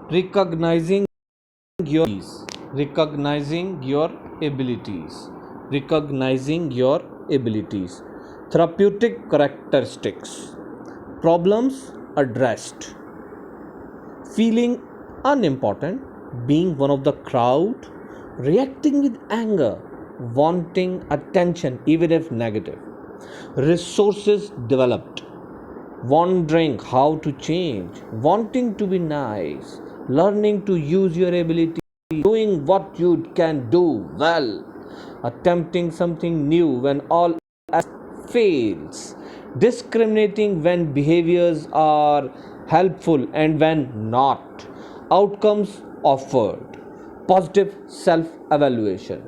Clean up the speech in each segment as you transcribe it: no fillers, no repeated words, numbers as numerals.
recognizing your recognizing your abilities, recognizing your abilities, therapeutic characteristics, problems addressed, feeling unimportant, being one of the crowd, reacting with anger, wanting attention even if negative, resources developed, wondering how to change, wanting to be nice, learning to use your ability, doing what you can do well, attempting something new when all else fails, discriminating when behaviors are helpful and when not, outcomes offered, positive self evaluation,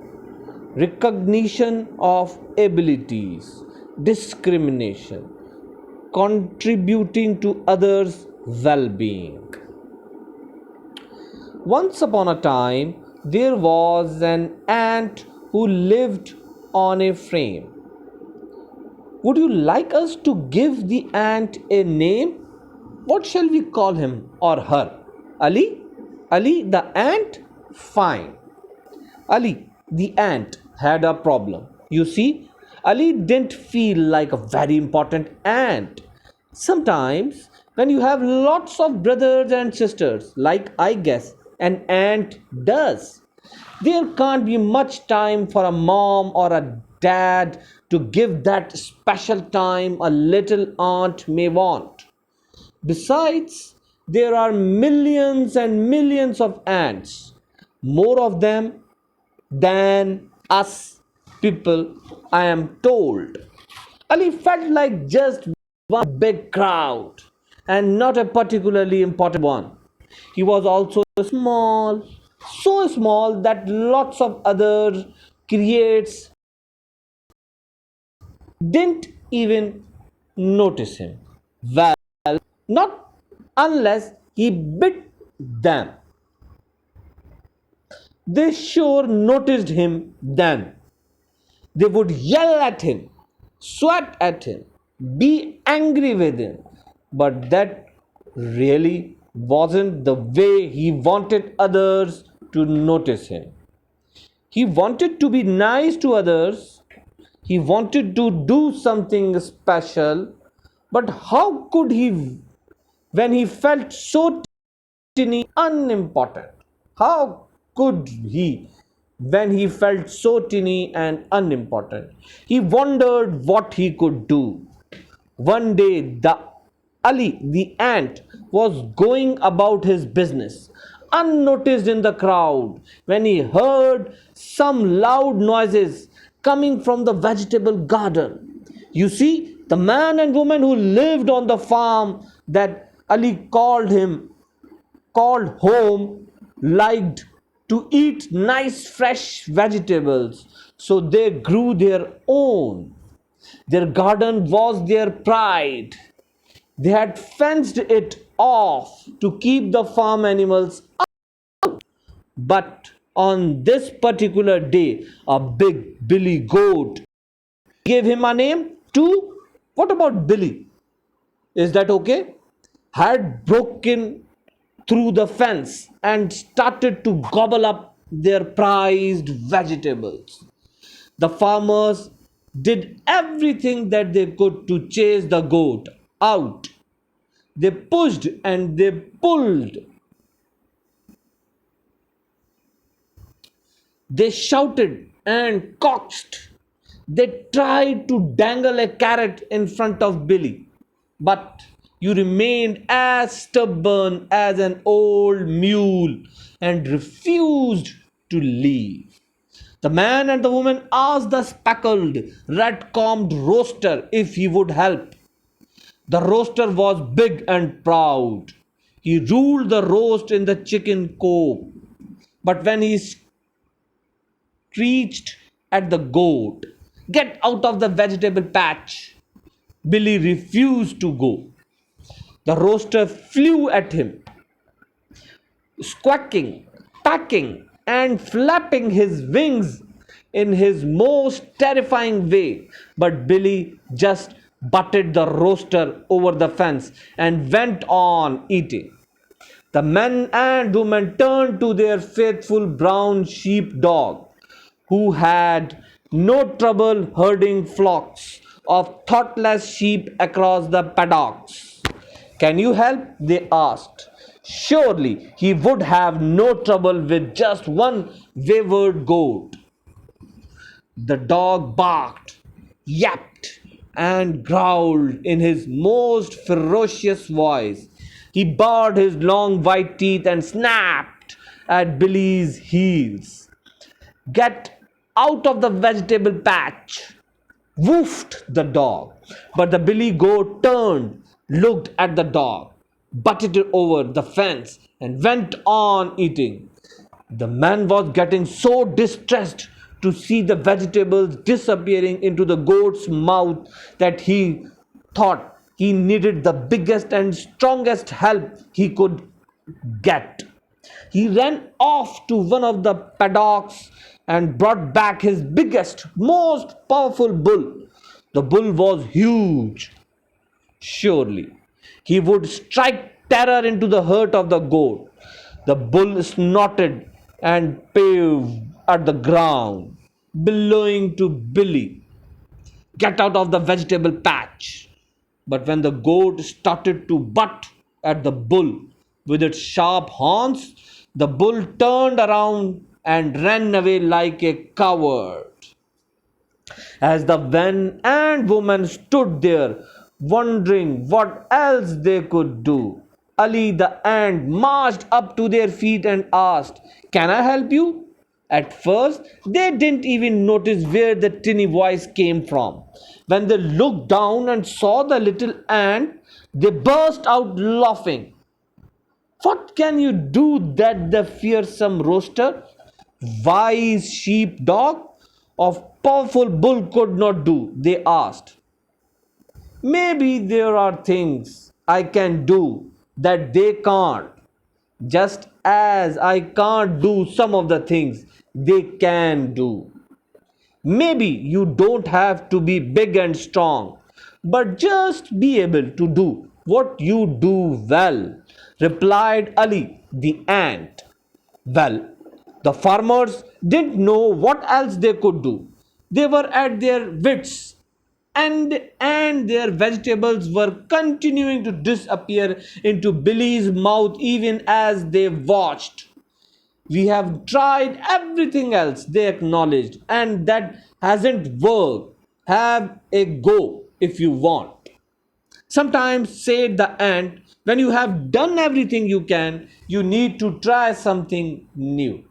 recognition of abilities, discrimination, contributing to others' well being. Once upon a time, there was an ant who lived on a frame. Would you like us to give the ant a name? What shall we call him or her? Ali? Ali the ant? Fine. Ali the ant had a problem. You see, Ali didn't feel like a very important ant. Sometimes, when you have lots of brothers and sisters, like I guess an ant does, there can't be much time for a mom or a dad to give that special time a little aunt may want. Besides, there are millions and millions of ants, more of them than us people, I am told. Ali felt like just one big crowd and not a particularly important one. He was also small, so small that lots of other creates didn't even notice him. Well, not unless he bit them. They sure noticed him then. They would yell at him, sweat at him, be angry with him. But that really wasn't the way he wanted others to notice him. He wanted to be nice to others. He wanted to do something special. But how could he when he felt so tiny, unimportant? How could he when he felt so tiny and unimportant? He wondered what he could do. One day, Ali, the ant, was going about his business, unnoticed in the crowd, when he heard some loud noises coming from the vegetable garden. You see, the man and woman who lived on the farm that Ali called home liked to eat nice fresh vegetables, so they grew their own. Their garden was their pride. They had fenced it off to keep the farm animals out. But on this particular day, a big Billy goat gave him a name too. What about Billy? Is that okay? Had broken through the fence and started to gobble up their prized vegetables. The farmers did everything that they could to chase the goat out. They pushed and they pulled. They shouted and coaxed. They tried to dangle a carrot in front of Billy, but you remained as stubborn as an old mule and refused to leave. The man and the woman asked the speckled, red combed roaster if he would help. The roaster was big and proud. He ruled the roast in the chicken coop. But when he screeched at the goat, "Get out of the vegetable patch!" Billy refused to go. The roaster flew at him, squawking, packing, and flapping his wings in his most terrifying way. But Billy just butted the roaster over the fence and went on eating. The men and women turned to their faithful brown sheep dog, who had no trouble herding flocks of thoughtless sheep across the paddocks. Can you help? They asked. Surely he would have no trouble with just one wayward goat. The dog barked, yapped, and growled in his most ferocious voice. He bared his long white teeth and snapped at Billy's heels. Get out of the vegetable patch, woofed the dog. But the billy goat turned, looked at the dog, butted it over the fence, and went on eating. The man was getting so distressed to see the vegetables disappearing into the goat's mouth that he thought he needed the biggest and strongest help he could get. He ran off to one of the paddocks and brought back his biggest, most powerful bull. The bull was huge. Surely he would strike terror into the heart of the goat. The bull snorted and pawed at the ground, bellowing to Billy, "Get out of the vegetable patch!" But when the goat started to butt at the bull with its sharp horns, the bull turned around and ran away like a coward. As the man and woman stood there, wondering what else they could do, Ali the ant marched up to their feet and asked, "Can I help you?" At first, they didn't even notice where the tinny voice came from. When they looked down and saw the little ant, they burst out laughing. What can you do that the fearsome roaster, wise sheepdog, of powerful bull could not do? They asked. Maybe there are things I can do that they can't, just as I can't do some of the things they can do. Maybe you don't have to be big and strong, but just be able to do what you do well, replied Ali the ant. Well, the farmers didn't know what else they could do. They were at their wits' and their vegetables were continuing to disappear into Billy's mouth even as they watched. We have tried everything else, they acknowledged, and that hasn't worked. Have a go if you want. Sometimes, said the ant, when you have done everything you can, you need to try something new.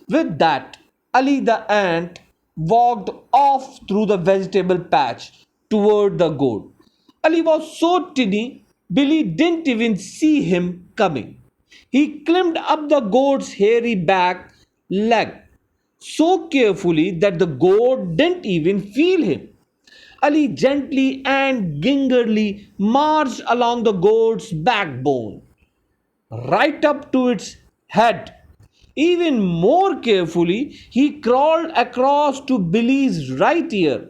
With that, Ali the ant walked off through the vegetable patch toward the goat. Ali was so tinny, Billy didn't even see him coming. He climbed up the goat's hairy back leg so carefully that the goat didn't even feel him. Ali gently and gingerly marched along the goat's backbone, right up to its head. Even more carefully, he crawled across to Billy's right ear,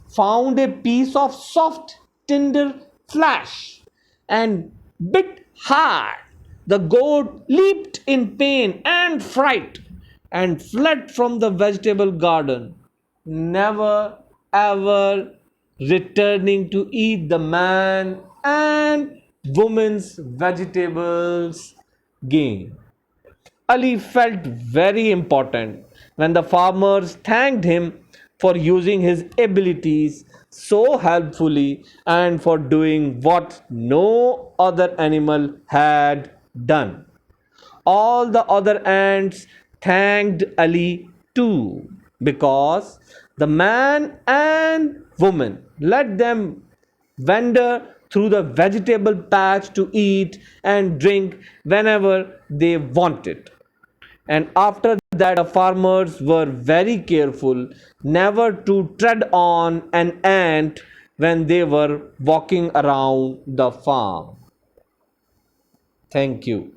found a piece of soft, tender flesh, and bit hard. The goat leaped in pain and fright and fled from the vegetable garden, never ever returning to eat the man and woman's vegetables again. Ali felt very important when the farmers thanked him for using his abilities so helpfully and for doing what no other animal had done. All the other ants thanked Ali too because the man and woman let them wander through the vegetable patch to eat and drink whenever they wanted. And after that, the farmers were very careful never to tread on an ant when they were walking around the farm. Thank you.